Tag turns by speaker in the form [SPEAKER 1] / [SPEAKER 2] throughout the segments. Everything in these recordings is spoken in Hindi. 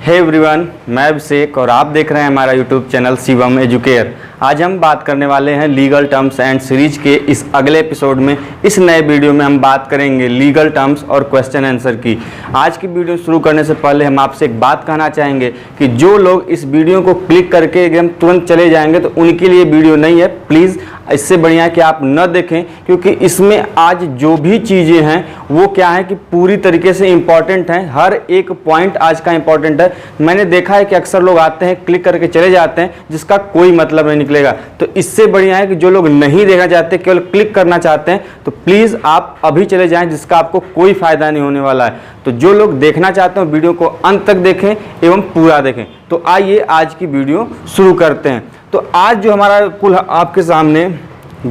[SPEAKER 1] हे एवरीवन, मैं अभिषेक और आप देख रहे हैं हमारा यूट्यूब चैनल शिवम एजुकेयर। आज हम बात करने वाले हैं लीगल टर्म्स एंड सीरीज के इस अगले एपिसोड में। इस नए वीडियो में हम बात करेंगे लीगल टर्म्स और क्वेश्चन आंसर की। आज की वीडियो शुरू करने से पहले हम आपसे एक बात कहना चाहेंगे कि जो लोग इस वीडियो को क्लिक करके एकदम तुरंत चले जाएंगे तो उनके लिए वीडियो नहीं है। प्लीज़ इससे बढ़िया कि आप न देखें, क्योंकि इसमें आज जो भी चीज़ें हैं वो क्या है कि पूरी तरीके से इम्पॉर्टेंट हैं। हर एक पॉइंट आज का इम्पॉर्टेंट है। मैंने देखा है कि अक्सर लोग आते हैं, क्लिक करके चले जाते हैं, जिसका कोई मतलब नहीं निकलेगा। तो इससे बढ़िया है कि जो लोग नहीं देखना चाहते, केवल क्लिक करना चाहते हैं, तो प्लीज़ आप अभी चले जाएं, जिसका आपको कोई फ़ायदा नहीं होने वाला है। तो जो लोग देखना चाहते हैं वीडियो को अंत तक देखें एवं पूरा देखें। तो आइए आज की वीडियो शुरू करते हैं। तो आज जो हमारा कुल आपके सामने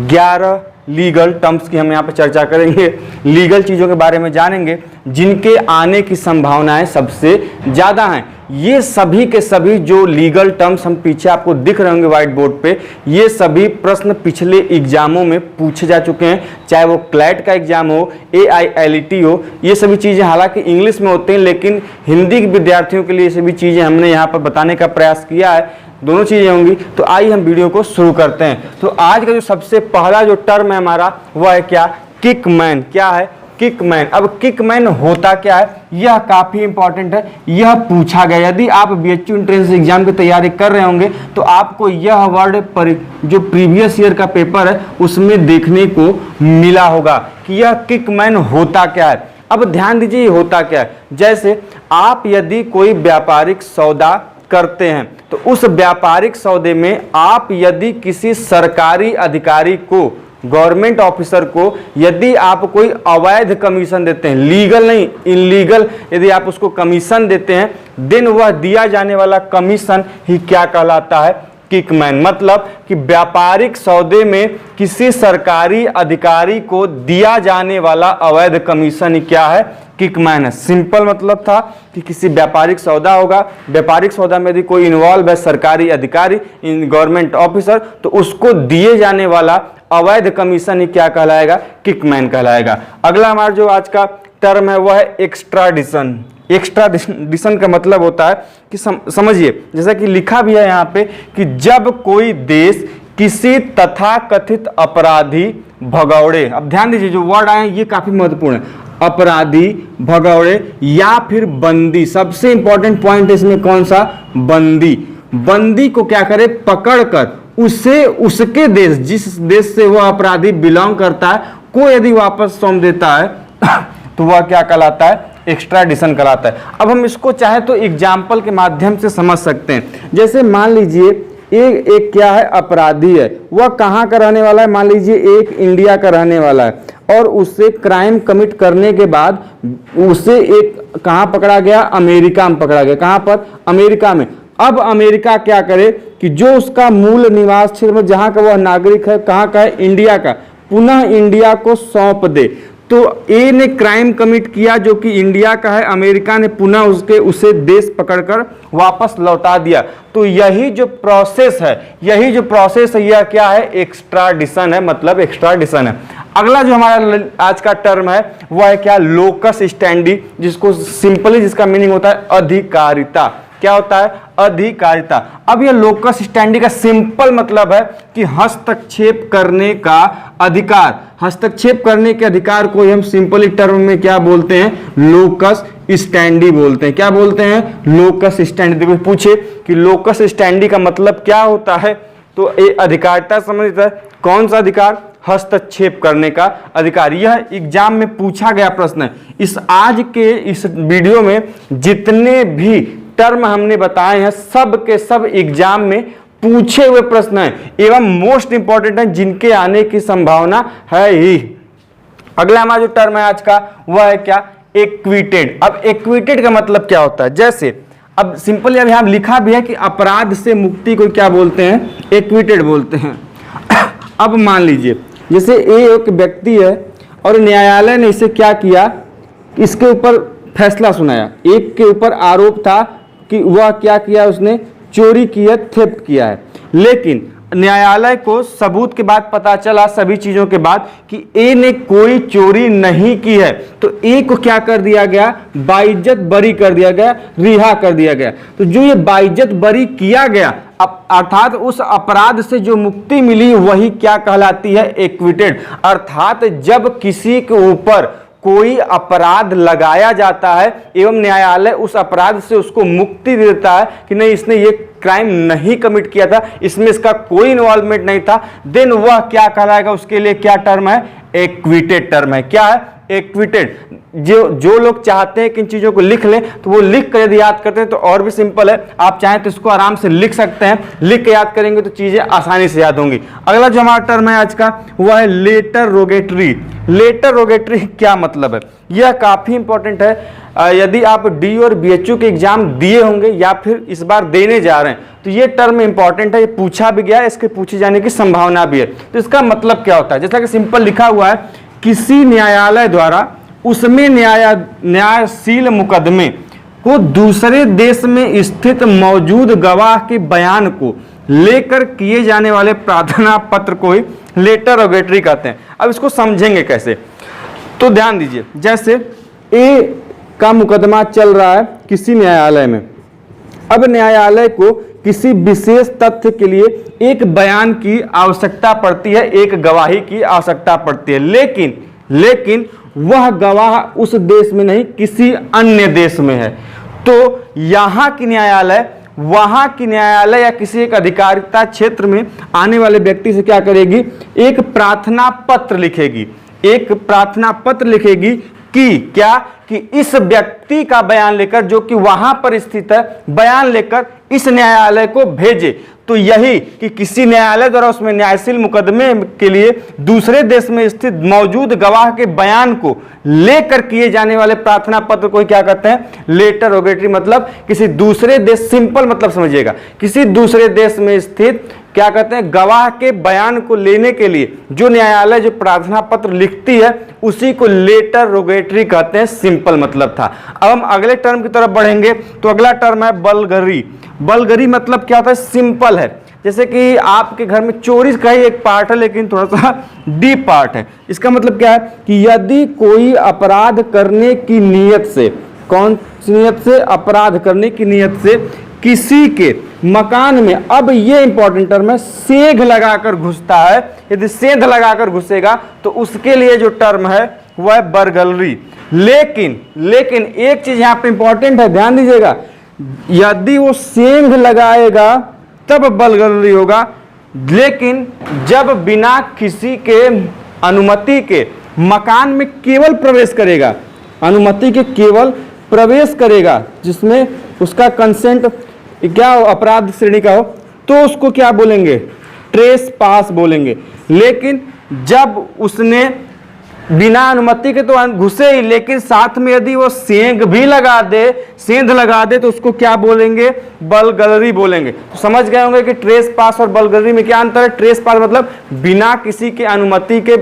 [SPEAKER 1] 11 लीगल टर्म्स की हम यहाँ पे चर्चा करेंगे। लीगल चीज़ों के बारे में जानेंगे जिनके आने की संभावनाएं सबसे ज़्यादा हैं। ये सभी के सभी जो लीगल टर्म्स हम पीछे आपको दिख रहे होंगे व्हाइट बोर्ड पे, ये सभी प्रश्न पिछले एग्जामों में पूछे जा चुके हैं, चाहे वो क्लैट का एग्जाम हो, AILET हो। ये सभी चीज़ें हालांकि इंग्लिश में होती हैं, लेकिन हिंदी के विद्यार्थियों के लिए ये सभी चीज़ें हमने यहाँ पर बताने का प्रयास किया है। दोनों चीज़ें होंगी। तो आइए हम वीडियो को शुरू करते हैं। तो आज का जो सबसे पहला जो टर्म है हमारा वह है क्या? किकमैन। क्या है? किकमैन। अब किकमैन होता क्या है, यह काफ़ी इंपॉर्टेंट है। यह पूछा गया, यदि आप BHU एंट्रेंस एग्जाम की तैयारी कर रहे होंगे तो आपको यह वर्ड पर जो प्रीवियस ईयर का पेपर है उसमें देखने को मिला होगा कि यह किकमैन होता क्या है। अब ध्यान दीजिए, ये होता क्या है। जैसे आप यदि कोई व्यापारिक सौदा करते हैं तो उस व्यापारिक सौदे में आप यदि किसी सरकारी अधिकारी को, गवर्नमेंट ऑफिसर को, यदि आप कोई अवैध कमीशन देते हैं, लीगल नहीं इनलीगल, यदि आप उसको कमीशन देते हैं, देन वह दिया जाने वाला कमीशन ही क्या कहलाता है? किकमैन। मतलब कि व्यापारिक सौदे में किसी सरकारी अधिकारी को दिया जाने वाला अवैध कमीशन ही क्या है? किकमैन है। सिंपल मतलब था कि किसी व्यापारिक सौदा होगा, व्यापारिक सौदा में यदि कोई इन्वॉल्व है, सरकारी अधिकारी, गवर्नमेंट ऑफिसर, तो उसको दिए जाने वाला अवैध कमीशन ही क्या कहलाएगा? किकमैन कहलाएगा। अगला हमारा जो आज का टर्म है वह है एक्स्ट्राडिशन। एक्स्ट्राडिशन का मतलब होता है कि समझिए, जैसा कि लिखा भी है यहाँ पे कि जब कोई देश किसी तथाकथित अपराधी, भगौड़े, अब ध्यान दीजिए जो वर्ड आए ये काफी महत्वपूर्ण है, अपराधी, भगौड़े या फिर बंदी। सबसे इंपॉर्टेंट पॉइंट है इसमें कौन सा? बंदी। बंदी को क्या करे? पकड़कर उसे उसके देश, जिस देश से वह अपराधी बिलोंग करता है, को यदि वापस सौंप देता है तो वह क्या कहलाता है? एक्स्ट्राडिशन कहलाता है। अब हम इसको चाहे तो एग्जाम्पल के माध्यम से समझ सकते हैं। जैसे मान लीजिए एक क्या है? अपराधी है, वह कहाँ का रहने वाला है? मान लीजिए एक इंडिया का रहने वाला है और उससे क्राइम कमिट करने के बाद उसे एक कहाँ पकड़ा गया? अमेरिका में पकड़ा गया। कहाँ पर? अमेरिका में। अब अमेरिका क्या करे कि जो उसका मूल निवास क्षेत्र में जहाँ का वह नागरिक है, कहाँ का है? इंडिया का, पुनः इंडिया को सौंप दे। तो ए ने क्राइम कमिट किया जो कि इंडिया का है, अमेरिका ने पुनः उसे देश पकड़कर वापस लौटा दिया। तो यही जो प्रोसेस है यह क्या है? एक्स्ट्राडिशन है, मतलब एक्स्ट्राडिशन है। अगला जो हमारा आज का टर्म है वह है क्या? लोकस स्टैंडी, जिसको सिंपली जिसका मीनिंग होता है अधिकारिता। क्या होता है? अधिकारिता। अब यह लोकस स्टैंडी का सिंपल मतलब है कि हस्तक्षेप करने का अधिकार। हस्तक्षेप करने के अधिकार को हम सिंपली टर्म में क्या बोलते हैं? लोकस स्टैंडी बोलते हैं। क्या बोलते हैं? Locus standi. देखो पूछे कि लोकस स्टैंडी का मतलब क्या होता है, तो ये अधिकारिता संबंधित है। कौन सा अधिकार? हस्तक्षेप करने का अधिकार। यह एग्जाम में पूछा गया प्रश्न है। आज के इस वीडियो में जितने भी टर्म हमने बताए हैं सब के सब एग्जाम में पूछे हुए प्रश्न हैं एवं मोस्ट इंपॉर्टेंट हैं, जिनके आने की संभावना है ही। अगला हमारा जो टर्म है आज का वह है क्या? एक्विटेड। अब एक्विटेड का मतलब क्या होता है? जैसे अब सिंपली अब यहां लिखा भी है कि अपराध से मुक्ति को क्या बोलते हैं? एक्विटेड बोलते हैं। अब मान लीजिए जैसे एक व्यक्ति है और न्यायालय ने इसे क्या किया? इसके ऊपर फैसला सुनाया। एक के ऊपर आरोप था कि वह क्या किया? उसने चोरी की है, थेफ्ट किया है। लेकिन न्यायालय को सबूत के बाद पता चला, सभी चीजों के बाद, कि ए ने कोई चोरी नहीं की है, तो ए को क्या कर दिया गया, बाइज्जत बरी कर दिया गया, रिहा कर दिया गया। तो जो ये बाइज्जत बरी किया गया, अर्थात उस अपराध से जो मुक्ति मिली वही क्या कहलाती है, एक्विटेड। अर्थात जब किसी के ऊपर कोई अपराध लगाया जाता है एवं न्यायालय उस अपराध से उसको मुक्ति देता है कि नहीं, इसने ये क्राइम नहीं कमिट किया था, इसमें इसका कोई इन्वॉल्वमेंट नहीं था, देन वह क्या कहलाएगा, उसके लिए क्या टर्म है, एक्विटेड टर्म है। क्या है, एक्विटेड। जो लोग चाहते हैं कि इन चीजों को लिख लें तो वो लिख कर यदि याद करते हैं तो और भी सिंपल है, आप चाहें तो इसको आराम से लिख सकते हैं, लिख के याद करेंगे तो चीजें आसानी से याद होंगी। अगला जो हमारा टर्म है आज का वह है लेटर रोगेटरी। लेटर रोगेटरी क्या मतलब है, यह काफी इंपॉर्टेंट है। यदि आप डी और बीएचयू के एग्जाम दिए होंगे या फिर इस बार देने जा रहे हैं तो ये टर्म इंपॉर्टेंट है, ये पूछा भी गया है, इसके पूछे जाने की संभावना भी है। तो इसका मतलब क्या होता है, जैसा कि सिंपल लिखा हुआ है, किसी न्यायालय द्वारा उसमें न्यायशील मुकदमे को दूसरे देश में स्थित मौजूद गवाह के बयान को लेकर किए जाने वाले प्रार्थना पत्र को ही लेटर रोगेटरी कहते हैं। अब इसको समझेंगे कैसे, तो ध्यान दीजिए, जैसे ए का मुकदमा चल रहा है किसी न्यायालय में। अब न्यायालय को किसी विशेष तथ्य के लिए एक बयान की आवश्यकता पड़ती है, एक गवाही की आवश्यकता पड़ती है, लेकिन वह गवाह उस देश में नहीं, किसी अन्य देश में है। तो यहां की न्यायालय वहां की न्यायालय या किसी एक अधिकारिता क्षेत्र में आने वाले व्यक्ति से क्या करेगी, एक प्रार्थना पत्र लिखेगी, एक प्रार्थना पत्र लिखेगी कि क्या, कि इस व्यक्ति का बयान लेकर, जो कि वहां पर स्थित है, बयान लेकर इस न्यायालय को भेजे। तो यही कि किसी न्यायालय द्वारा उसमें न्यायशील मुकदमे के लिए दूसरे देश में स्थित मौजूद गवाह के बयान को लेकर किए जाने वाले प्रार्थना पत्र को क्या कहते हैं, लेटर रोगेटरी। मतलब किसी दूसरे देश, सिंपल मतलब समझिएगा, किसी दूसरे देश में स्थित क्या कहते हैं, गवाह के बयान को लेने के लिए जो न्यायालय जो प्रार्थना पत्र लिखती है उसी को लेटर रोगेटरी कहते हैं, सिंपल मतलब था। अब हम अगले टर्म की तरफ बढ़ेंगे, तो अगला टर्म है बलगरी। बलगरी मतलब क्या होता है, सिंपल है, जैसे कि आपके घर में चोरी का ही एक पार्ट है लेकिन थोड़ा सा डीप पार्ट है। इसका मतलब क्या है कि यदि कोई अपराध करने की नियत से, कौन सी नियत से, अपराध करने की नियत से किसी के मकान में, अब ये इंपॉर्टेंट टर्म है, सेंध लगाकर घुसता है, यदि सेंध लगाकर घुसेगा तो उसके लिए जो टर्म है वह है बरगलरी। लेकिन एक चीज यहां पे इंपॉर्टेंट है, ध्यान दीजिएगा, यदि वो सेंध लगाएगा तब बलगलरी होगा, लेकिन जब बिना किसी के अनुमति के मकान में केवल प्रवेश करेगा, अनुमति के केवल प्रवेश करेगा, जिसमें उसका कंसेंट क्या हो, अपराध श्रेणी का हो, तो उसको क्या बोलेंगे, ट्रेस पास बोलेंगे। लेकिन जब उसने बिना अनुमति के तो घुसे ही, लेकिन साथ में यदि वो सेंध लगा दे तो उसको क्या बोलेंगे, बलगलरी बोलेंगे। तो समझ गए होंगे कि ट्रेस पास और बलगलरी में क्या अंतर है। ट्रेस पास मतलब बिना किसी के अनुमति के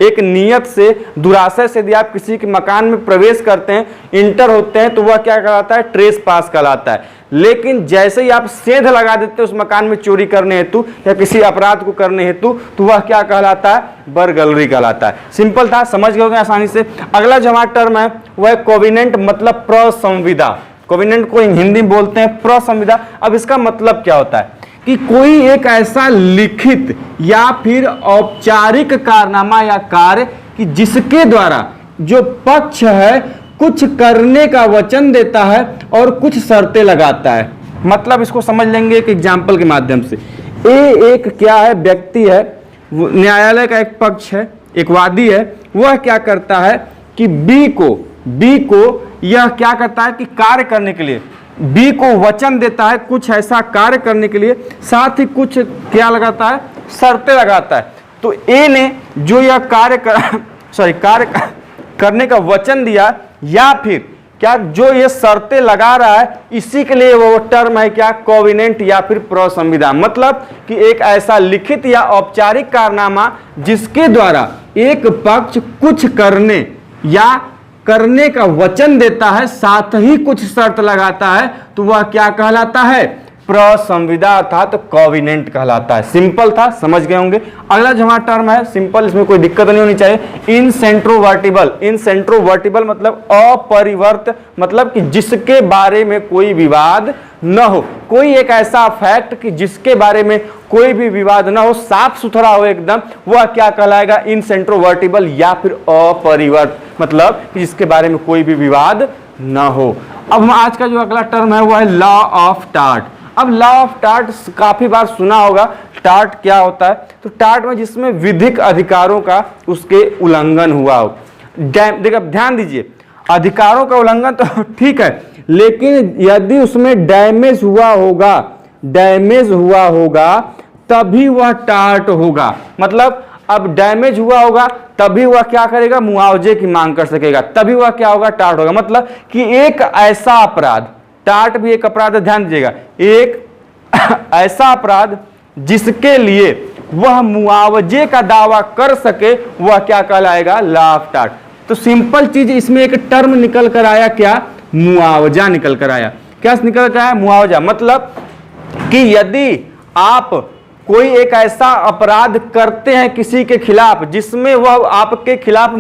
[SPEAKER 1] एक नियत से, दुराशय से यदि आप किसी के मकान में प्रवेश करते हैं, इंटर होते हैं, तो वह क्या कहलाता है, ट्रेस पास कहलाता है। लेकिन जैसे ही आप सेंध लगा देते हैं उस मकान में चोरी करने हेतु या किसी अपराध को करने हेतु, तो वह क्या कहलाता है, बरगलरी कहलाता है। सिंपल था, समझ गए आसानी से। अगला जो हमारा टर्म है वह है कोविनेंट, मतलब प्रसंविदा। कोविनेंट को हिंदी में बोलते हैं प्रसंविदा। अब इसका मतलब क्या होता है कि कोई एक ऐसा लिखित या फिर औपचारिक कारनामा या कार्य कि जिसके द्वारा जो पक्ष है कुछ करने का वचन देता है और कुछ शर्तें लगाता है। मतलब इसको समझ लेंगे एक एग्जाम्पल के माध्यम से। एक क्या है, व्यक्ति है, न्यायालय का एक पक्ष है, एक वादी है, वह क्या करता है कि बी को यह क्या करता है कि कार्य करने के लिए बी को वचन देता है कुछ ऐसा कार्य करने के लिए, साथ ही कुछ क्या लगाता है, शर्तें लगाता है। तो ए ने जो यह कार्य करने का वचन दिया या फिर क्या जो ये शर्तें लगा रहा है, इसी के लिए वो टर्म है क्या, कोविनेंट या फिर प्रसंविदा। मतलब कि एक ऐसा लिखित या औपचारिक कारनामा जिसके द्वारा एक पक्ष कुछ करने या करने का वचन देता है, साथ ही कुछ शर्त लगाता है, तो वह क्या कहलाता है, प्रसंविदा अर्थात कॉविनेंट कहलाता है। सिंपल था, समझ गए होंगे। अगला जो हमारा टर्म है सिंपल, इसमें कोई दिक्कत नहीं होनी चाहिए। इनसेंट्रोवर्टिबल, इनसेंट्रोवर्टिबल मतलब अपरिवर्त, मतलब कि जिसके बारे में कोई विवाद न हो, कोई एक ऐसा फैक्ट कि जिसके बारे में कोई भी विवाद न हो, साफ सुथरा हो एकदम, वह क्या कहलाएगा? इनसेंट्रोवर्टिबल या फिर अपरिवर्त, मतलब कि जिसके बारे में कोई भी विवाद न हो। अब हम आज का जो अगला टर्म है वह है लॉ ऑफ टार्ट। अब लॉ ऑफ टार्ट काफी बार सुना होगा। टार्ट क्या होता है? तो टार्ट में जिसमें विधिक अधिकारों का उसके उल्लंघन हुआ हो। देखिए ध्यान दीजिए, अधिकारों का उल्लंघन तो ठीक है, लेकिन यदि उसमें डैमेज हुआ होगा, डैमेज हुआ होगा तभी वह टार्ट होगा। मतलब अब डैमेज हुआ होगा तभी वह क्या करेगा? मुआवजे की मांग कर सकेगा, तभी वह क्या होगा? टार्ट होगा। मतलब कि एक ऐसा अपराध, टार्ट भी एक अपराध है, ध्यान दीजिएगा, एक ऐसा अपराध जिसके लिए वह मुआवजे का दावा कर सके, वह क्या कहलाएगा? Law of tart. तो सिंपल चीज इसमें एक टर्म निकल कर आया, क्या? मुआवजा निकल कर आया। क्या निकल कर आया? मुआवजा। मतलब कि यदि आप कोई एक ऐसा अपराध करते हैं किसी के खिलाफ जिसमें वह आपके खिलाफ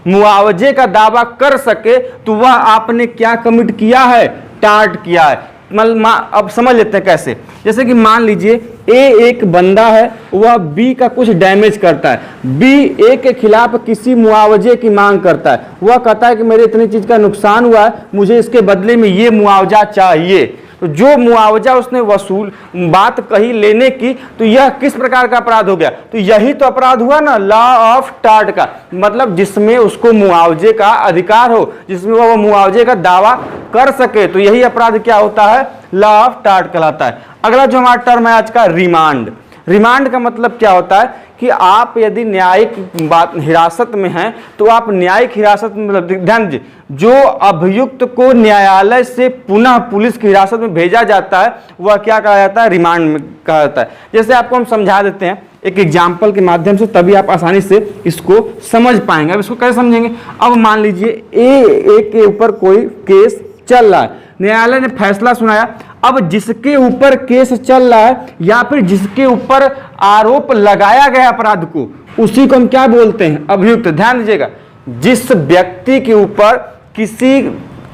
[SPEAKER 1] मुआवजे का दावा कर सके, तो वह आपने क्या कमिट किया है? टार्ट किया है। अब समझ लेते हैं कैसे। जैसे कि मान लीजिए ए एक बंदा है, वह बी का कुछ डैमेज करता है, बी ए के खिलाफ किसी मुआवजे की मांग करता है, वह कहता है कि मेरे इतनी चीज का नुकसान हुआ है, मुझे इसके बदले में ये मुआवजा चाहिए। तो जो मुआवजा उसने वसूल बात कही लेने की, तो यह किस प्रकार का अपराध हो गया? तो यही तो अपराध हुआ ना, लॉ ऑफ टार्ट का। मतलब जिसमें उसको मुआवजे का अधिकार हो, जिसमें वह मुआवजे का दावा कर सके, तो यही अपराध क्या होता है? लॉ ऑफ टार्ट कहलाता है। अगला जो हमारा टर्म है आज का, रिमांड। रिमांड का मतलब क्या होता है कि आप यदि न्यायिक हिरासत में हैं, तो आप न्यायिक हिरासत में, मतलब ध्यान दीजिए, जो अभियुक्त को न्यायालय से पुनः पुलिस की हिरासत में भेजा जाता है, वह क्या कहा जाता है? रिमांड में कहा जाता है। जैसे आपको हम समझा देते हैं एक एग्जाम्पल के माध्यम से, तभी आप आसानी से इसको समझ पाएंगे। अब इसको कैसे समझेंगे? अब मान लीजिए ए के ऊपर कोई केस चल रहा है, न्यायालय ने फैसला सुनाया। अब जिसके ऊपर केस चल रहा है या फिर जिसके ऊपर आरोप लगाया गया अपराध को, उसी को हम क्या बोलते हैं? अभियुक्त। ध्यान दीजिएगा, जिस व्यक्ति के ऊपर किसी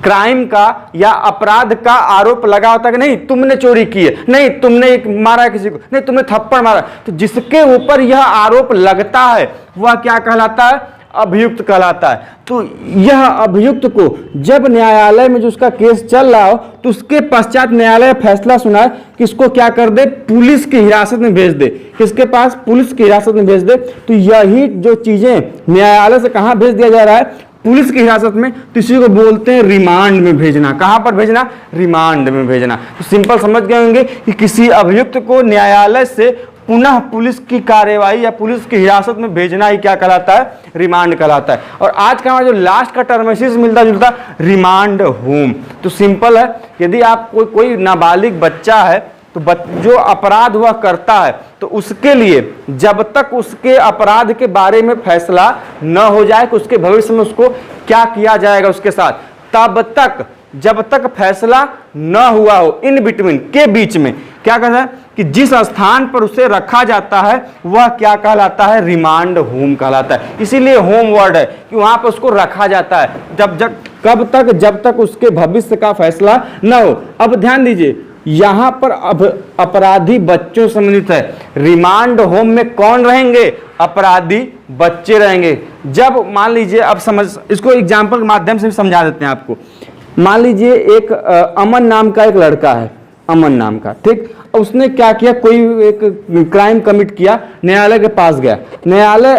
[SPEAKER 1] क्राइम का या अपराध का आरोप लगा होता है कि नहीं तुमने चोरी की है, नहीं तुमने मारा है किसी को, नहीं तुमने थप्पड़ मारा, तो जिसके ऊपर यह आरोप लगता है वह क्या कहलाता है? अभियुक्त कहलाता है। तो यह अभियुक्त को जब न्यायालय में जो उसका केस चल रहा हो, तो उसके पश्चात न्यायालय फैसला सुनाए कि इसको क्या कर दे? पुलिस की हिरासत में भेज दे। किसके पास? पुलिस की हिरासत में भेज दे। तो यही जो चीजें न्यायालय से कहां भेज दिया जा रहा है? पुलिस की हिरासत में। तो इसी को बोलते हैं रिमांड में भेजना। कहां पर भेजना? रिमांड में भेजना। तो सिंपल समझ गए होंगे कि किसी अभियुक्त को न्यायालय से पुनः पुलिस की कार्यवाही या पुलिस की हिरासत में भेजना ही क्या कहलाता है? रिमांड कहलाता है। और आज का हमारा जो लास्ट का टर्म है इसी से मिलता जुलता, रिमांड होम। तो सिंपल है, यदि आप कोई नाबालिग बच्चा है, तो जो अपराध हुआ करता है, तो उसके लिए जब तक उसके अपराध के बारे में फैसला न हो जाए कि उसके भविष्य में उसको क्या किया जाएगा उसके साथ, तब तक, जब तक फैसला न हुआ हो, इन बिटवीन के बीच में क्या कहता है कि जिस स्थान पर उसे रखा जाता है वह क्या कहलाता है? रिमांड होम कहलाता है। इसीलिए होम वर्ड है कि वहां पर उसको रखा जाता है। कब तक? जब तक उसके भविष्य का फैसला न हो। अब ध्यान दीजिए, यहां पर अब अपराधी बच्चों संबंधित है। रिमांड होम में कौन रहेंगे? अपराधी बच्चे रहेंगे। जब मान लीजिए, अब समझ, इसको एग्जाम्पल के माध्यम से समझा देते हैं आपको। मान लीजिए एक अमन नाम का एक लड़का है, अमन नाम का, ठीक। उसने क्या किया? कोई एक क्राइम कमिट किया, न्यायालय के पास गया। न्यायालय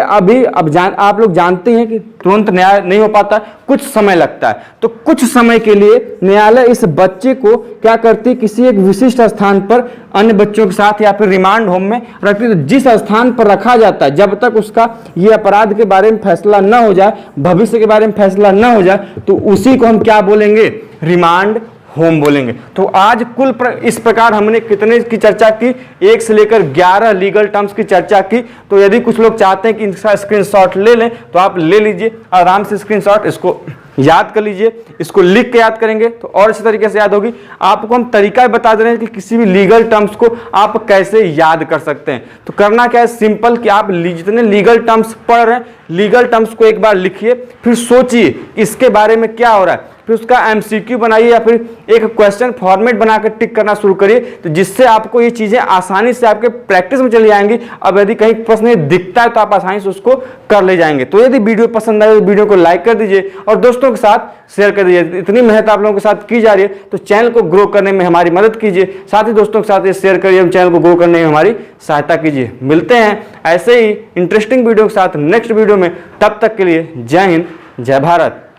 [SPEAKER 1] आप लोग जानते हैं कि तुरंत न्याय नहीं हो पाता, कुछ समय लगता है। तो कुछ समय के लिए न्यायालय इस बच्चे को क्या करती? किसी एक विशिष्ट स्थान पर अन्य बच्चों के साथ या फिर रिमांड होम में रखती। तो जिस स्थान पर रखा जाता है, जब तक उसका ये अपराध के बारे में फैसला न हो जाए, भविष्य के बारे में फैसला न हो जाए, तो उसी को हम क्या बोलेंगे? रिमांड होम बोलेंगे। तो आज इस प्रकार हमने कितने की चर्चा की? 1 से लेकर 11 लीगल टर्म्स की चर्चा की। तो यदि कुछ लोग चाहते हैं कि इनका स्क्रीनशॉट ले लें, तो आप ले लीजिए आराम से स्क्रीनशॉट, इसको याद कर लीजिए। इसको लिख के याद करेंगे तो और अच्छे तरीके से याद होगी। आपको हम तरीका बता दे रहे हैं कि किसी भी लीगल टर्म्स को आप कैसे याद कर सकते हैं। तो करना क्या है, सिंपल कि आप जितने लीगल टर्म्स पढ़ रहे हैं, लीगल टर्म्स को एक बार लिखिए, फिर सोचिए इसके बारे में क्या हो रहा है, फिर उसका एमसीक्यू बनाइए या फिर एक क्वेश्चन फॉर्मेट बनाकर टिक करना शुरू करिए, तो जिससे आपको ये चीजें आसानी से आपके प्रैक्टिस में चली जाएंगी। अब यदि कहीं प्रश्न दिखता है तो आप आसानी से उसको कर ले जाएंगे। तो यदि वीडियो पसंद आए तो वीडियो को लाइक कर दीजिए और दोस्तों के साथ शेयर कर दीजिए। इतनी मेहनत आप लोगों के साथ की जा रही है तो चैनल को ग्रो करने में हमारी मदद कीजिए, साथ ही दोस्तों के साथ ये शेयर करिए, चैनल को ग्रो करने में हमारी सहायता कीजिए। मिलते हैं ऐसे ही इंटरेस्टिंग वीडियो के साथ नेक्स्ट वीडियो में, तब तक के लिए जय हिंद, जय भारत।